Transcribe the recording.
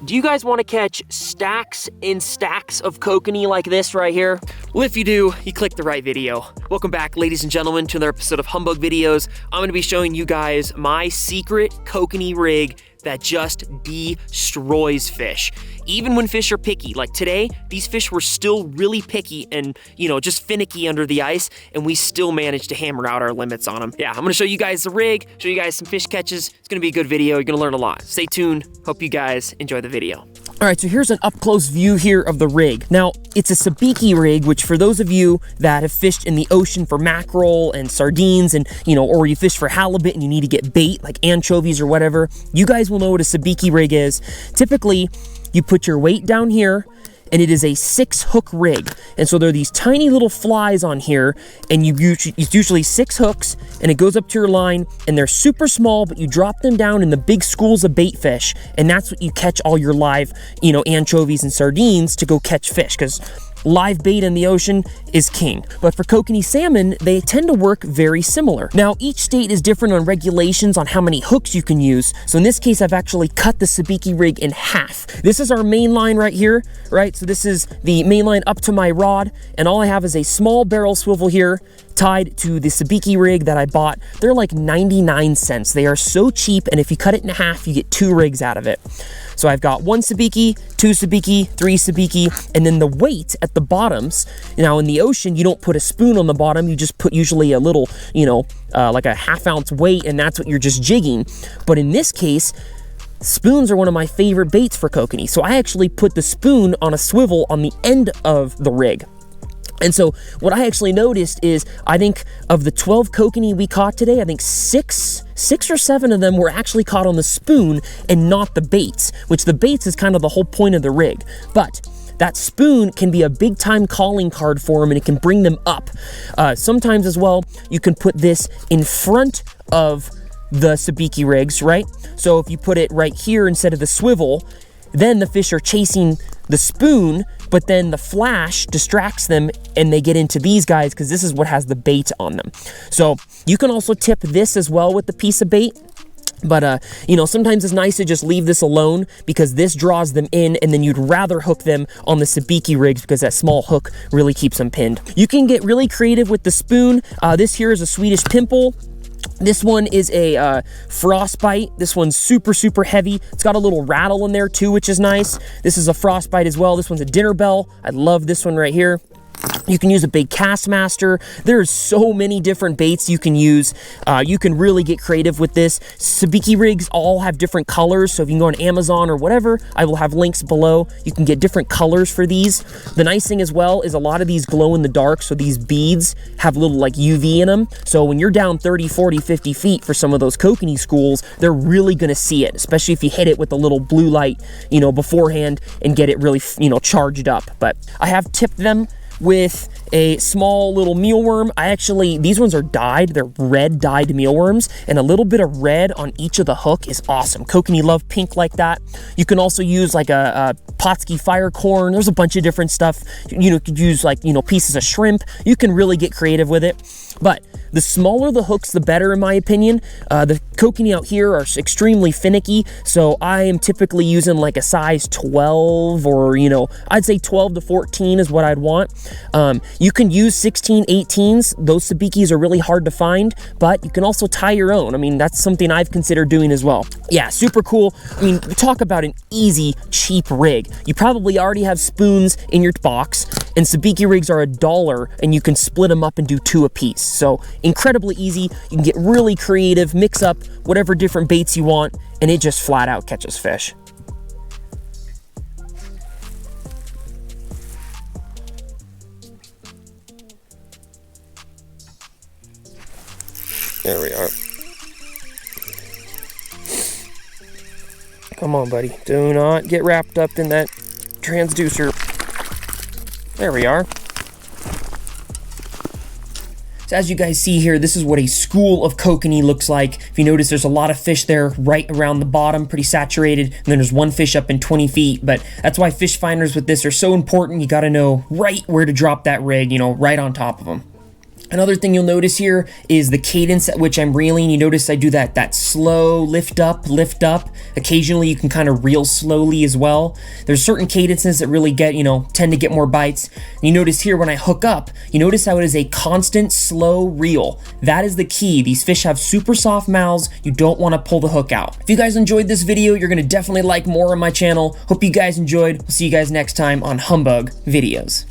Do you guys want to catch stacks and stacks of kokanee like this right here? Well, if you do, you clicked the right video. Welcome back, ladies and gentlemen, to another episode of Humbug Videos. I'm going to be showing you guys my secret kokanee rig that just destroys fish. Even when fish are picky, like today, these fish were still really picky and, you know, just finicky under the ice, and we still managed to hammer out our limits on them. Yeah, I'm gonna show you guys the rig, show you guys some fish catches. It's gonna be a good video. You're gonna learn a lot. Stay tuned. Hope you guys enjoy the video. All right, so here's an up-close view here of the rig. Now, it's a sabiki rig, which for those of you that have fished in the ocean for mackerel and sardines and, you know, or you fish for halibut and you need to get bait like anchovies or whatever, you guys will know what a sabiki rig is. Typically, you put your weight down here, and it is a 6-hook rig. And so there are these tiny little flies on here, and it's usually 6 hooks, and it goes up to your line, and they're super small, but you drop them down in the big schools of bait fish, and that's what you catch all your live, you know, anchovies and sardines to go catch fish, because live bait in the ocean is king. But for kokanee salmon, they tend to work very similar. Now, each state is different on regulations on how many hooks you can use. So in this case, I've actually cut the sabiki rig in half. This is our main line right here, right? So this is the main line up to my rod, and all I have is a small barrel swivel here tied to the sabiki rig that I bought. They're like 99 cents. They are so cheap, and if you cut it in half, you get 2 rigs out of it. So I've got 1 sabiki, 2 sabiki, 3 sabiki, and then the weight at the bottoms. Now in the ocean, you don't put a spoon on the bottom, you just put usually a little, you know, like a ½ ounce weight, and that's what you're just jigging. But in this case, spoons are one of my favorite baits for kokanee. So I actually put the spoon on a swivel on the end of the rig. And so what I actually noticed is, I think of the 12 kokanee we caught today, I think 6 or 7 of them were actually caught on the spoon and not the baits, which the baits is kind of the whole point of the rig. But that spoon can be a big time calling card for them, and it can bring them up. Sometimes as well, you can put this in front of the sabiki rigs, right? So if you put it right here instead of the swivel, then the fish are chasing the spoon, but then the flash distracts them and they get into these guys because this is what has the bait on them. So you can also tip this as well with the piece of bait. But, you know, sometimes it's nice to just leave this alone because this draws them in, and then you'd rather hook them on the sabiki rigs because that small hook really keeps them pinned. You can get really creative with the spoon. This here is a Swedish pimple. This one is a frostbite. This one's super, super heavy. It's got a little rattle in there too, which is nice. This is a frostbite as well. This one's a dinner bell. I love this one right here. You can use a big Castmaster. There's so many different baits you can use. You can really get creative with this. Sabiki rigs all have different colors, so if you can go on Amazon or whatever, I will have links below. You can get different colors for these. The nice thing as well is a lot of these glow in the dark, so these beads have little like UV in them. So when you're down 30, 40, 50 feet for some of those kokanee schools, they're really gonna see it, especially if you hit it with a little blue light, you know, beforehand and get it really, you know, charged up. But I have tipped them with a small little mealworm. These ones are dyed. They're red dyed mealworms, and a little bit of red on each of the hook is awesome. Kokanee love pink like that. You can also use like a Potski fire corn. There's a bunch of different stuff. You know, you could use like, you know, pieces of shrimp. You can really get creative with it. But the smaller the hooks, the better, in my opinion. The kokanee out here are extremely finicky, so I am typically using like a size 12, or, you know, I'd say 12 to 14 is what I'd want. You can use 16, 18s. Those sabikis are really hard to find, but you can also tie your own. I mean, that's something I've considered doing as well. Yeah, super cool. I mean, talk about an easy, cheap rig. You probably already have spoons in your box, and sabiki rigs are $1, and you can split them up and do 2 apiece. So incredibly easy. You can get really creative, mix up whatever different baits you want, and it just flat out catches fish. There we are. Come on, buddy. Do not get wrapped up in that transducer. There we are. So as you guys see here, this is what a school of kokanee looks like. If you notice, there's a lot of fish there right around the bottom, pretty saturated, and then there's one fish up in 20 feet, but that's why fish finders with this are so important. You gotta know right where to drop that rig, you know, right on top of them. Another thing you'll notice here is the cadence at which I'm reeling. You notice I do that slow lift up. Occasionally you can kind of reel slowly as well. There's certain cadences that really get, tend to get more bites. And you notice here when I hook up, you notice how it is a constant slow reel. That is the key. These fish have super soft mouths. You don't want to pull the hook out. If you guys enjoyed this video, you're going to definitely like more on my channel. Hope you guys enjoyed. We'll see you guys next time on Humbug Videos.